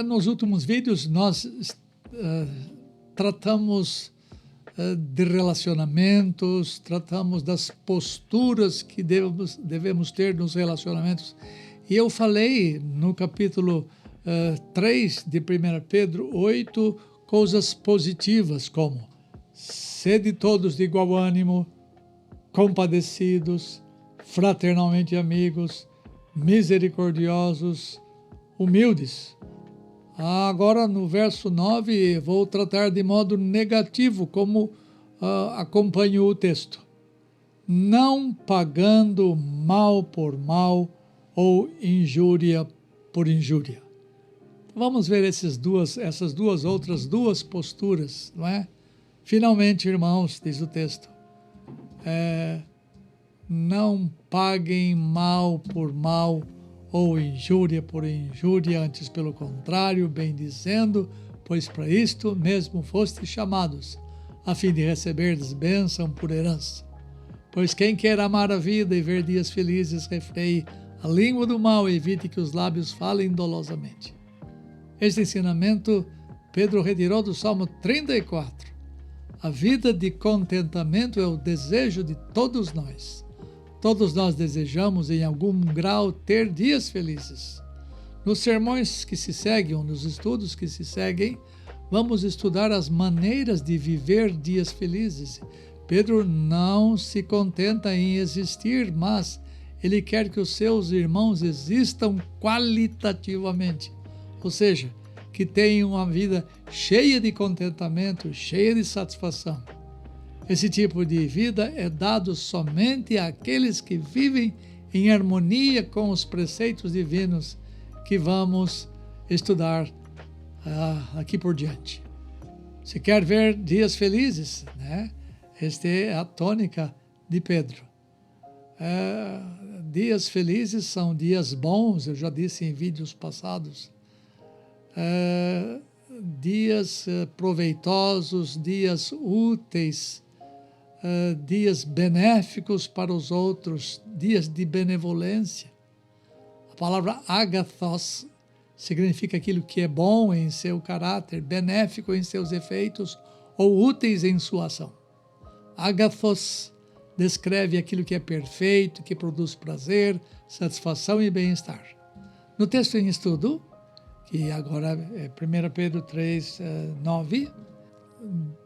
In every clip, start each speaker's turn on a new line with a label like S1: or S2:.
S1: Nos últimos vídeos nós tratamos de relacionamentos, tratamos das posturas que devemos ter nos relacionamentos. E eu falei no capítulo 3 de 1 Pedro 8, coisas positivas como sede todos de igual ânimo, compadecidos, fraternalmente amigos, misericordiosos, humildes. Agora, no verso 9, vou tratar de modo negativo, como acompanho o texto. Não pagando mal por mal ou injúria por injúria. Vamos ver essas outras duas posturas, não é? Finalmente, irmãos, diz o texto, não paguem mal por mal ou injúria por injúria, antes pelo contrário, bendizendo, pois para isto mesmo fostes chamados, a fim de receberdes bênção por herança. Pois quem quer amar a vida e ver dias felizes, refreie a língua do mal e evite que os lábios falem dolosamente. Este ensinamento Pedro retirou do Salmo 34. A vida de contentamento é o desejo de todos nós. Todos nós desejamos, em algum grau, ter dias felizes. Nos sermões que se seguem, ou nos estudos que se seguem, vamos estudar as maneiras de viver dias felizes. Pedro não se contenta em existir, mas ele quer que os seus irmãos existam qualitativamente. Ou seja, que tenham uma vida cheia de contentamento, cheia de satisfação. Esse tipo de vida é dado somente àqueles que vivem em harmonia com os preceitos divinos que vamos estudar aqui por diante. Se quer ver dias felizes, né? Esta é a tônica de Pedro. Dias felizes são dias bons, eu já disse em vídeos passados. Dias proveitosos, dias úteis, dias benéficos para os outros, dias de benevolência. A palavra agathos significa aquilo que é bom em seu caráter, benéfico em seus efeitos ou úteis em sua ação. Agathos descreve aquilo que é perfeito, que produz prazer, satisfação e bem-estar. No texto em estudo, que agora é 1 Pedro 3, 9,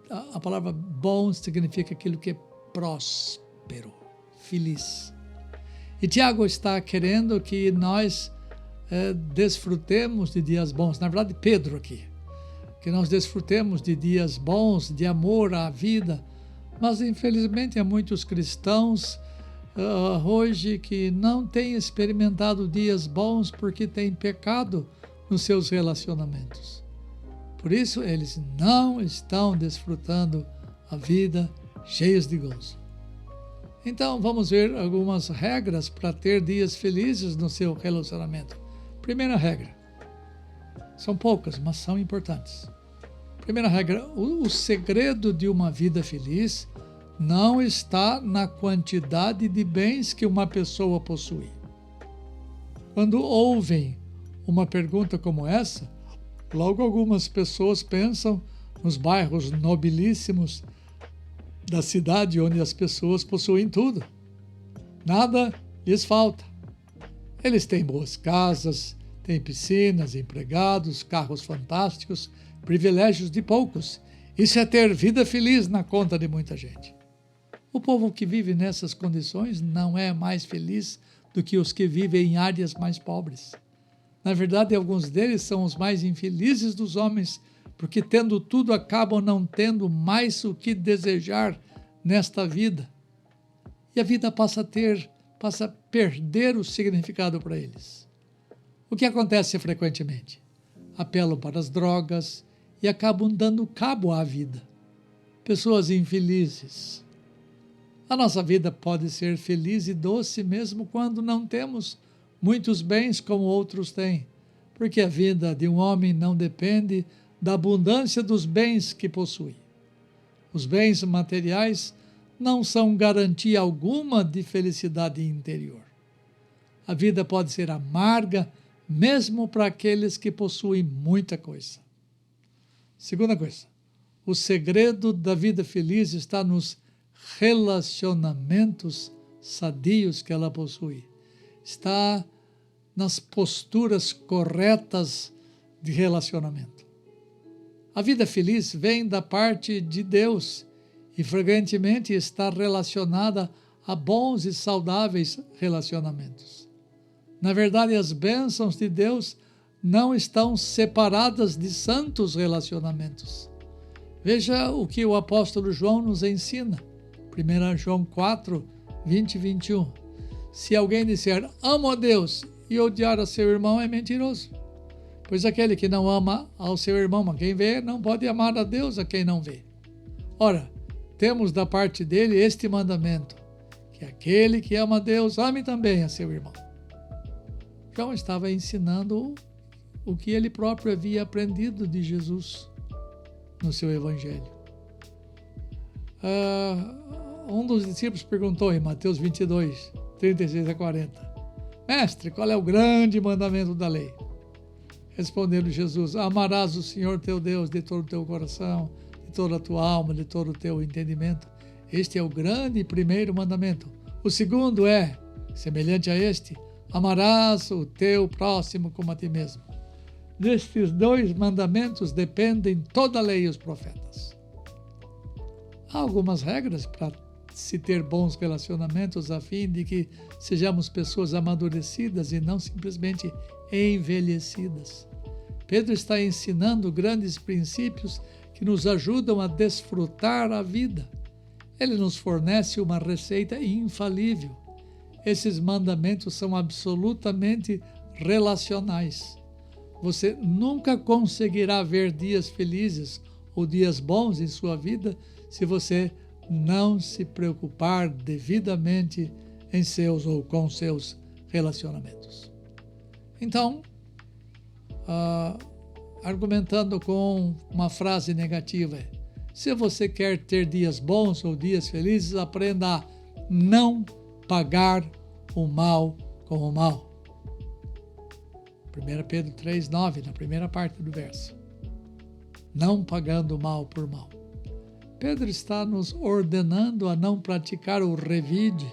S1: a palavra bom significa aquilo que é próspero, feliz. E Tiago está querendo que nós desfrutemos de dias bons, na verdade Pedro aqui, que nós desfrutemos de dias bons, de amor à vida, mas infelizmente há muitos cristãos hoje que não têm experimentado dias bons porque têm pecado nos seus relacionamentos. Por isso, eles não estão desfrutando a vida cheios de gozo. Então, vamos ver algumas regras para ter dias felizes no seu relacionamento. Primeira regra. São poucas, mas são importantes. Primeira regra, o segredo de uma vida feliz não está na quantidade de bens que uma pessoa possui. Quando ouvem uma pergunta como essa, logo algumas pessoas pensam nos bairros nobilíssimos da cidade onde as pessoas possuem tudo. Nada lhes falta. Eles têm boas casas, têm piscinas, empregados, carros fantásticos, privilégios de poucos. Isso é ter vida feliz na conta de muita gente. O povo que vive nessas condições não é mais feliz do que os que vivem em áreas mais pobres. Na verdade, alguns deles são os mais infelizes dos homens, porque tendo tudo acabam não tendo mais o que desejar nesta vida. E a vida passa a perder o significado para eles. O que acontece frequentemente? Apelam para as drogas e acabam dando cabo à vida. Pessoas infelizes. A nossa vida pode ser feliz e doce mesmo quando não temos muitos bens como outros têm, porque a vida de um homem não depende da abundância dos bens que possui. Os bens materiais não são garantia alguma de felicidade interior. A vida pode ser amarga, mesmo para aqueles que possuem muita coisa. Segunda coisa, o segredo da vida feliz está nos relacionamentos sadios que ela possui. Está nas posturas corretas de relacionamento. A vida feliz vem da parte de Deus e frequentemente está relacionada a bons e saudáveis relacionamentos. Na verdade, as bênçãos de Deus não estão separadas de santos relacionamentos. Veja o que o apóstolo João nos ensina. 1 João 4, 20 e 21. Se alguém disser, amo a Deus, e odiar a seu irmão, é mentiroso. Pois aquele que não ama ao seu irmão, a quem vê, não pode amar a Deus a quem não vê. Ora, temos da parte dele este mandamento, que aquele que ama a Deus, ame também a seu irmão. João estava ensinando o que ele próprio havia aprendido de Jesus no seu evangelho. Um dos discípulos perguntou em Mateus 22, 36 a 40, Mestre, qual é o grande mandamento da lei? Respondeu Jesus, amarás o Senhor teu Deus de todo o teu coração, de toda a tua alma, de todo o teu entendimento. Este é o grande e primeiro mandamento. O segundo é, semelhante a este, amarás o teu próximo como a ti mesmo. Destes dois mandamentos dependem toda a lei e os profetas. Há algumas regras para se ter bons relacionamentos a fim de que sejamos pessoas amadurecidas e não simplesmente envelhecidas. Pedro está ensinando grandes princípios que nos ajudam a desfrutar a vida. Ele nos fornece uma receita infalível. Esses mandamentos são absolutamente relacionais. Você nunca conseguirá ver dias felizes ou dias bons em sua vida se você não se preocupar devidamente em seus ou com seus relacionamentos. Então, argumentando com uma frase negativa, se você quer ter dias bons ou dias felizes, aprenda a não pagar o mal com o mal. 1 Pedro 3,9, na primeira parte do verso. Não pagando mal por mal. Pedro está nos ordenando a não praticar o revide,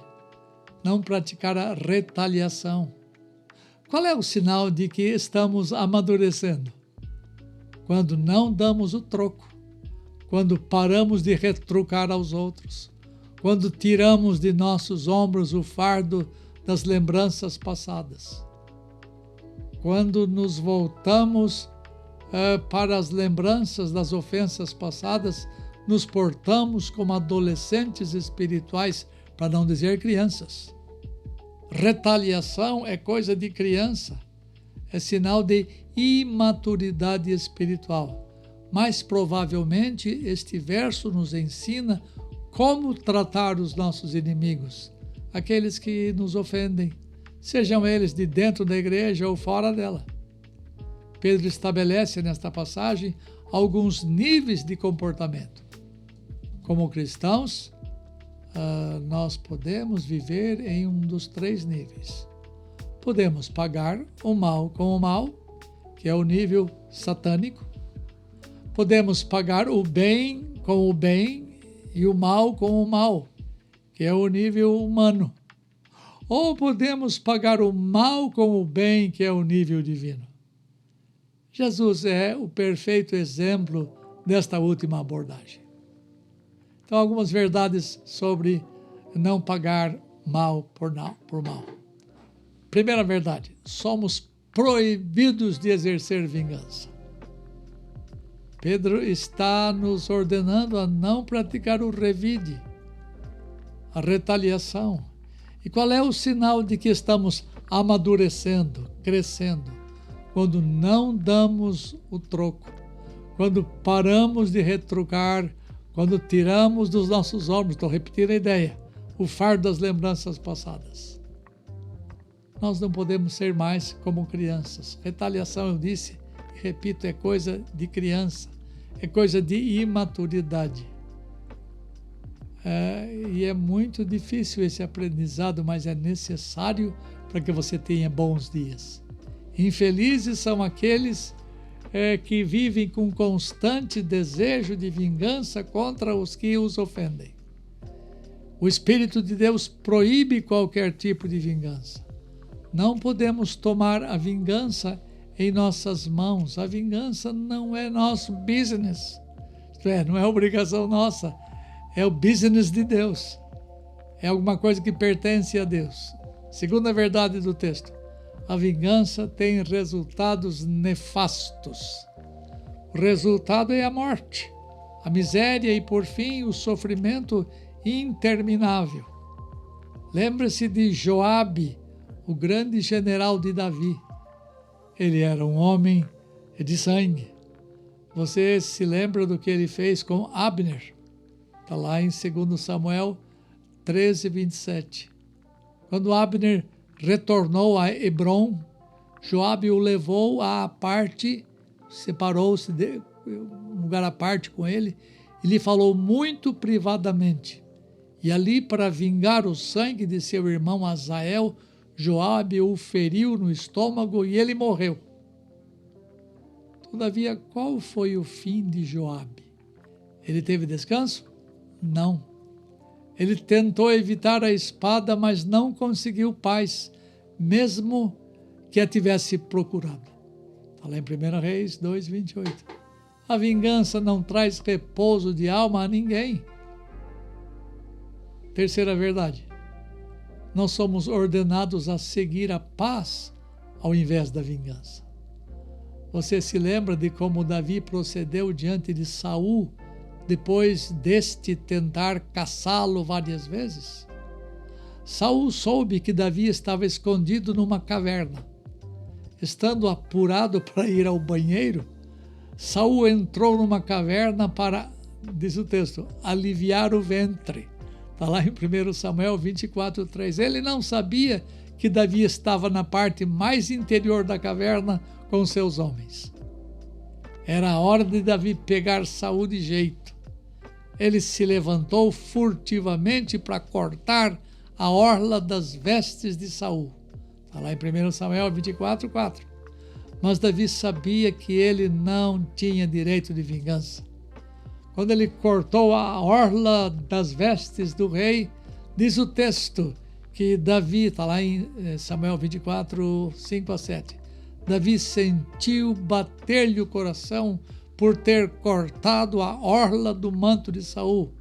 S1: não praticar a retaliação. Qual é o sinal de que estamos amadurecendo? Quando não damos o troco, quando paramos de retrucar aos outros, quando tiramos de nossos ombros o fardo das lembranças passadas, quando nos voltamos para as lembranças das ofensas passadas, nos portamos como adolescentes espirituais, para não dizer crianças. Retaliação é coisa de criança, é sinal de imaturidade espiritual. Mais provavelmente, este verso nos ensina como tratar os nossos inimigos, aqueles que nos ofendem, sejam eles de dentro da igreja ou fora dela. Pedro estabelece nesta passagem alguns níveis de comportamento. Como cristãos, nós podemos viver em um dos três níveis. Podemos pagar o mal com o mal, que é o nível satânico. Podemos pagar o bem com o bem e o mal com o mal, que é o nível humano. Ou podemos pagar o mal com o bem, que é o nível divino. Jesus é o perfeito exemplo desta última abordagem. Então, algumas verdades sobre não pagar mal por mal. Primeira verdade, somos proibidos de exercer vingança. Pedro está nos ordenando a não praticar o revide, a retaliação. E qual é o sinal de que estamos amadurecendo, crescendo? Quando não damos o troco, quando paramos de retrucar, quando tiramos dos nossos ombros, estou repetindo a ideia, o fardo das lembranças passadas. Nós não podemos ser mais como crianças. Retaliação, eu disse, e repito, é coisa de criança, é coisa de imaturidade. E é muito difícil esse aprendizado, mas é necessário para que você tenha bons dias. Infelizes são aqueles que vivem com constante desejo de vingança contra os que os ofendem. O Espírito de Deus proíbe qualquer tipo de vingança. Não podemos tomar a vingança em nossas mãos. A vingança não é nosso business. Isto é, não é obrigação nossa. É o business de Deus. É alguma coisa que pertence a Deus. Segunda verdade do texto, a vingança tem resultados nefastos. O resultado é a morte, a miséria e, por fim, o sofrimento interminável. Lembre-se de Joabe, o grande general de Davi. Ele era um homem de sangue. Você se lembra do que ele fez com Abner? Está lá em 2 Samuel 13, 27. Quando Abner retornou a Hebrom, Joabe o levou à parte, separou-se de um lugar à parte com ele, e lhe falou muito privadamente. E ali, para vingar o sangue de seu irmão Azael, Joabe o feriu no estômago e ele morreu. Todavia, qual foi o fim de Joabe? Ele teve descanso? Não. Ele tentou evitar a espada, mas não conseguiu paz, mesmo que a tivesse procurado. Está lá em 1 Reis 2, 28. A vingança não traz repouso de alma a ninguém. Terceira verdade. Nós somos ordenados a seguir a paz ao invés da vingança. Você se lembra de como Davi procedeu diante de Saul depois deste tentar caçá-lo várias vezes? Saul soube que Davi estava escondido numa caverna. Estando apurado para ir ao banheiro, Saul entrou numa caverna para, diz o texto, aliviar o ventre. Está lá em 1 Samuel 24, 3. Ele não sabia que Davi estava na parte mais interior da caverna com seus homens. Era a hora de Davi pegar Saul de jeito. Ele se levantou furtivamente para cortar a orla das vestes de Saul. Está lá em 1 Samuel 24, 4. Mas Davi sabia que ele não tinha direito de vingança. Quando ele cortou a orla das vestes do rei, diz o texto que Davi, está lá em Samuel 24, 5 a 7. Davi sentiu bater-lhe o coração por ter cortado a orla do manto de Saul.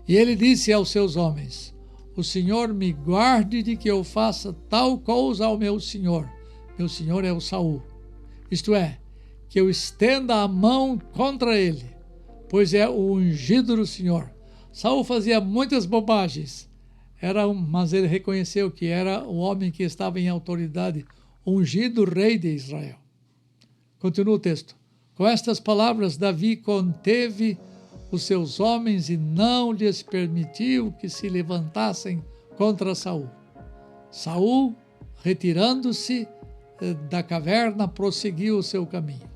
S1: E ele disse aos seus homens: o Senhor me guarde de que eu faça tal coisa ao meu senhor. Meu senhor é o Saul. Isto é, que eu estenda a mão contra ele, pois é o ungido do Senhor. Saul fazia muitas bobagens, mas ele reconheceu que era o homem que estava em autoridade, ungido rei de Israel. Continua o texto. Com estas palavras, Davi conteve os seus homens e não lhes permitiu que se levantassem contra Saul. Saul, retirando-se da caverna, prosseguiu o seu caminho.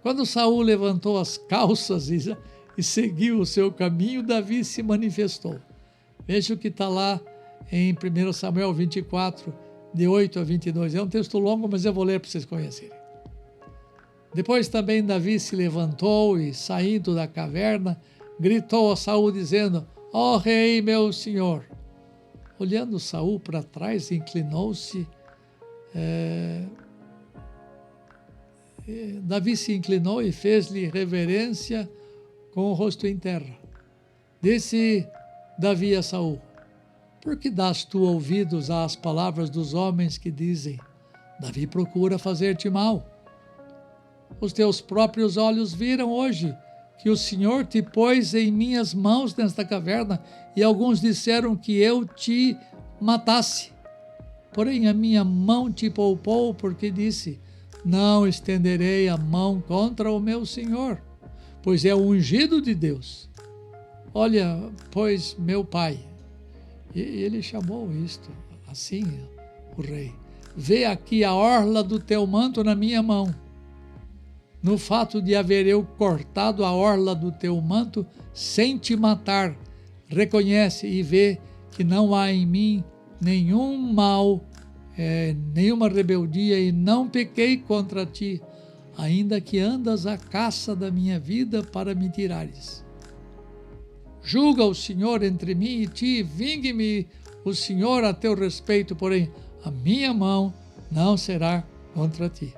S1: Quando Saul levantou as calças e seguiu o seu caminho, Davi se manifestou. Veja o que está lá em 1 Samuel 24, de 8 a 22. É um texto longo, mas eu vou ler para vocês conhecerem. Depois também Davi se levantou e, saindo da caverna, gritou a Saul, dizendo: ó rei, meu senhor. Olhando Saul para trás, inclinou-se. Davi se inclinou e fez-lhe reverência com o rosto em terra. Disse Davi a Saul: por que dás tu ouvidos às palavras dos homens que dizem: Davi procura fazer-te mal? Os teus próprios olhos viram hoje que o Senhor te pôs em minhas mãos nesta caverna, e alguns disseram que eu te matasse. Porém a minha mão te poupou, porque disse: não estenderei a mão contra o meu Senhor, pois é o ungido de Deus. Olha, pois, meu pai, e ele chamou isto assim, o rei: vê aqui a orla do teu manto na minha mão. No fato de haver eu cortado a orla do teu manto sem te matar, reconhece e vê que não há em mim nenhum mal, nenhuma rebeldia e não pequei contra ti, ainda que andas à caça da minha vida para me tirares. Julga o Senhor entre mim e ti, vingue-me o Senhor a teu respeito, porém a minha mão não será contra ti.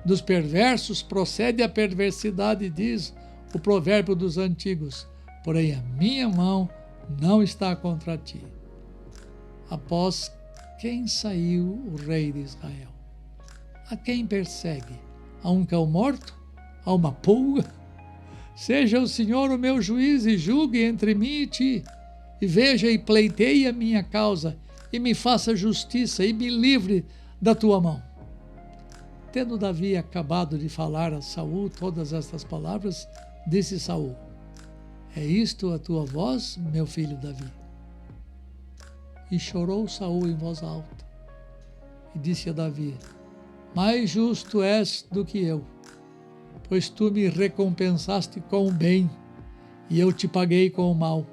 S1: Dos perversos procede a perversidade, diz o provérbio dos antigos, porém a minha mão não está contra ti. Após quem saiu o rei de Israel? A quem persegue? A um cão morto? A uma pulga? Seja o Senhor o meu juiz e julgue entre mim e ti, e veja e pleiteie a minha causa, e me faça justiça, e me livre da tua mão. Tendo Davi acabado de falar a Saul todas estas palavras, disse Saul: é isto a tua voz, meu filho Davi? E chorou Saul em voz alta, e disse a Davi: mais justo és do que eu, pois tu me recompensaste com o bem, e eu te paguei com o mal.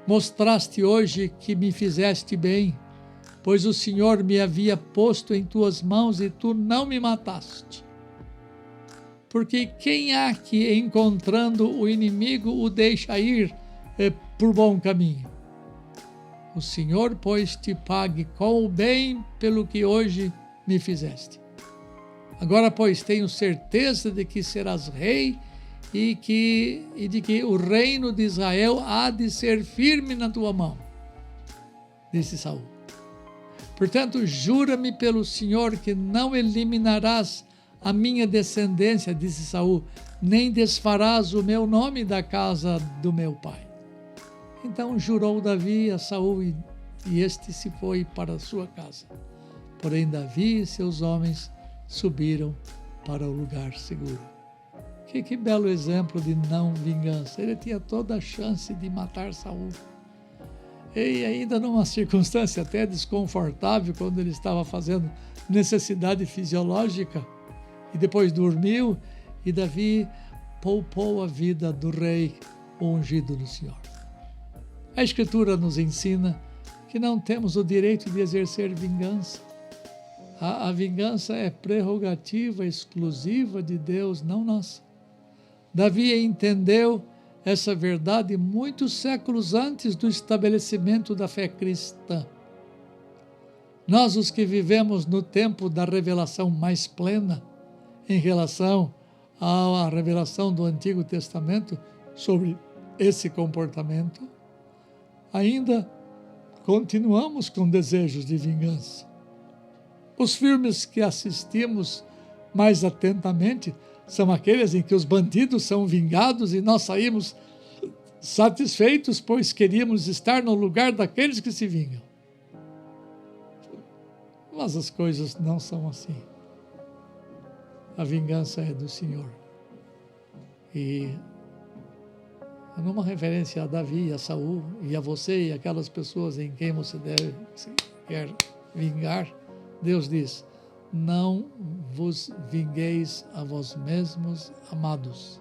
S1: Mostraste hoje que me fizeste bem, pois o Senhor me havia posto em tuas mãos e tu não me mataste. Porque quem há que, encontrando o inimigo, o deixa ir por bom caminho? O Senhor, pois, te pague com o bem pelo que hoje me fizeste. Agora, pois, tenho certeza de que serás rei e de que o reino de Israel há de ser firme na tua mão. Disse Saul: portanto, jura-me pelo Senhor que não eliminarás a minha descendência, disse Saul, nem desfarás o meu nome da casa do meu pai. Então jurou Davi a Saul e este se foi para a sua casa. Porém Davi e seus homens subiram para o lugar seguro. Que belo exemplo de não vingança. Ele tinha toda a chance de matar Saul. E ainda numa circunstância até desconfortável, quando ele estava fazendo necessidade fisiológica, e depois dormiu, e Davi poupou a vida do rei ungido do Senhor. A Escritura nos ensina que não temos o direito de exercer vingança. A vingança é prerrogativa exclusiva de Deus, não nossa. Davi entendeu essa verdade muitos séculos antes do estabelecimento da fé cristã. Nós, os que vivemos no tempo da revelação mais plena, em relação à revelação do Antigo Testamento sobre esse comportamento, ainda continuamos com desejos de vingança. Os filmes que assistimos mais atentamente são aqueles em que os bandidos são vingados e nós saímos satisfeitos, pois queríamos estar no lugar daqueles que se vingam. Mas as coisas não são assim. A vingança é do Senhor. E numa referência a Davi, a Saul e a você e aquelas pessoas em quem você quer vingar, Deus diz: não vos vingueis a vós mesmos, amados,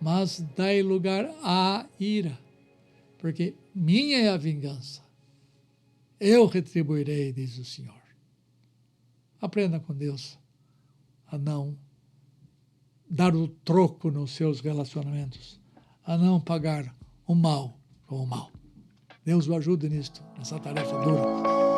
S1: mas dai lugar à ira, porque minha é a vingança, eu retribuirei, diz o Senhor. Aprenda com Deus a não dar o troco nos seus relacionamentos, a não pagar o mal com o mal. Deus o ajude nisto, nessa tarefa dura.